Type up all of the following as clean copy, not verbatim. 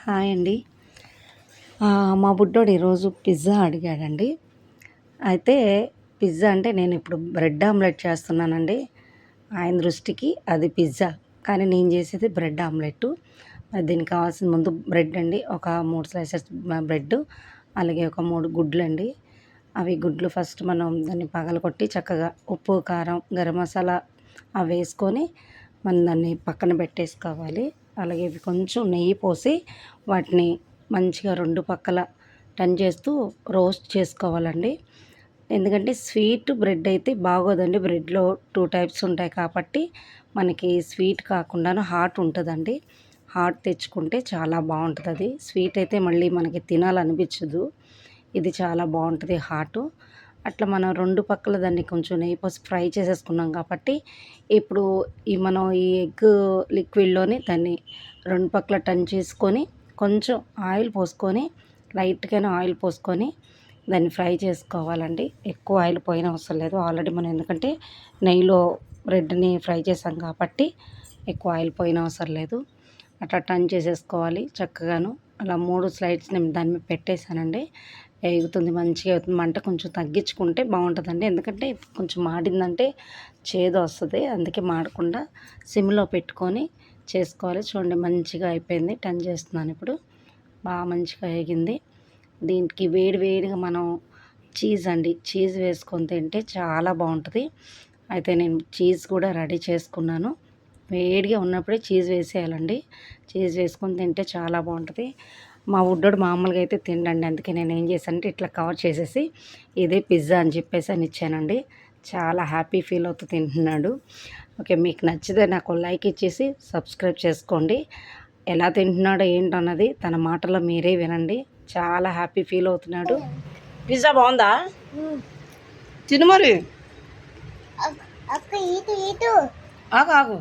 Hi అండి. మా బుడ్డోడు ఈరోజు పిజ్జా అడిగాడండి. అయితే పిజ్జా అంటే నేను ఇప్పుడు బ్రెడ్ ఆమ్లెట్ చేస్తున్నానండి. ఆయన దృష్టికి అది పిజ్జా, కానీ నేను చేసేది బ్రెడ్ ఆమ్లెట్టు. దీనికి కావాల్సిన ముందు బ్రెడ్ అండి, ఒక 3 స్లైసెస్ బ్రెడ్, అలాగే ఒక 3 గుడ్లండి. అవి గుడ్లు ఫస్ట్ మనం దాన్ని పగలగొట్టి చక్కగా ఉప్పు, కారం, గరం మసాలా అవి వేసుకొని మనం దాన్ని పక్కన పెట్టేసుకోవాలి. అలాగే ఇవి కొంచెం నెయ్యి పోసి వాటిని మంచిగా 2 పక్కల టర్న్ చేస్తూ రోస్ట్ చేసుకోవాలండి. ఎందుకంటే స్వీట్ బ్రెడ్ అయితే బాగోదండి. బ్రెడ్‌లో 2 టైప్స్ ఉంటాయి కాబట్టి మనకి స్వీట్ కాకుండాను హాట్ ఉంటుందండి. హాట్ తెచ్చుకుంటే చాలా బాగుంటుంది. స్వీట్ అయితే మళ్ళీ మనకి తినాలనిపించదు. ఇది చాలా బాగుంటుంది హాటు. అట్లా మనం 2 పక్కల దాన్ని కొంచెం నెయ్యి పోసి ఫ్రై చేసేసుకున్నాం కాబట్టి ఇప్పుడు మనం ఈ ఎగ్ లిక్విడ్‌లోని దాన్ని 2 పక్కల టర్న్ చేసుకొని కొంచెం ఆయిల్ పోసుకొని, లైట్‌గానే ఆయిల్ పోసుకొని దాన్ని ఫ్రై చేసుకోవాలండి. ఎక్కువ ఆయిల్ పోయనవసరం లేదు. ఆల్రెడీ మనం ఎందుకంటే నెయ్యిలో బ్రెడ్‌ని ఫ్రై చేసాం కాబట్టి ఎక్కువ ఆయిల్ పోయనవసరం లేదు. అట్లా టర్న్ చేసేసుకోవాలి చక్కగాను. అలా 3 స్లైడ్స్ నేను దాని మీద పెట్టేసానండి. ఎగుతుంది, మంచిగా అవుతుంది. మంట కొంచెం తగ్గించుకుంటే బాగుంటుందండి. ఎందుకంటే కొంచెం మాడిందంటే చేదు వస్తుంది. అందుకే మాడకుండా సిమ్‌లో పెట్టుకొని చేసుకోవాలి. చూడండి మంచిగా అయిపోయింది. టర్న్ చేస్తున్నాను ఇప్పుడు. బాగా మంచిగా ఎగింది. దీనికి వేడి వేడిగా మనం చీజ్ అండి, చీజ్ వేసుకొని తింటే చాలా బాగుంటుంది. అయితే నేను చీజ్ కూడా రెడీ చేసుకున్నాను. వేడిగా ఉన్నప్పుడే చీజ్ వేసేయాలండి. చీజ్ వేసుకొని తింటే చాలా బాగుంటుంది. మా బుడ్డోడు మామూలుగా అయితే తినడండి. అందుకే నేను ఏం చేశానంటే ఇట్లా కవర్ చేసేసి ఇదే పిజ్జా అని చెప్పేసి అని ఇచ్చానండి. చాలా హ్యాపీ ఫీల్ అవుతూ తింటున్నాడు. ఓకే, మీకు నచ్చితే నాకు లైక్ ఇచ్చేసి సబ్స్క్రైబ్ చేసుకోండి. ఎలా తింటున్నాడో ఏంటన్నది తన మాటలో మీరే వినండి. చాలా హ్యాపీ ఫీల్ అవుతున్నాడు. పిజ్జా బాగుందా? తిను మరి. ఆగు ఆగు.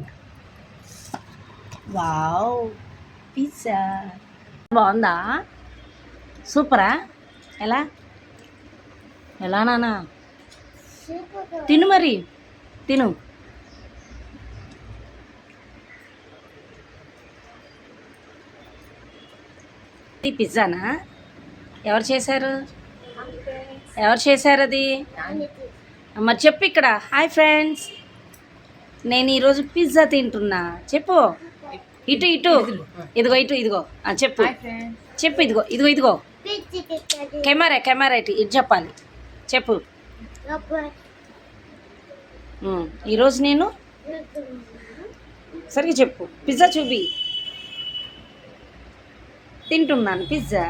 వావ్, పిజ్జా బాగుందా? సూపరా? ఎలా ఎలా నాన్న? తిను మరి, తిను. ఈ పిజ్జానా? ఎవరు చేశారు? ఎవరు చేశారు అది? మరి చెప్పు ఇక్కడ. హాయ్ ఫ్రెండ్స్, నేను ఈరోజు పిజ్జా తింటున్నా. చెప్పు. ఇటు ఇటు, ఇదిగో ఇటు, ఇదిగో చెప్పు చెప్పు. ఇదిగో ఇదిగో ఇదిగో కెమెరా ఇటు ఇది చెప్పాలి. చెప్పు. ఈరోజు నేను సరిగ్గా చెప్పు. పిజ్జా చూపి. తింటున్నాను పిజ్జా.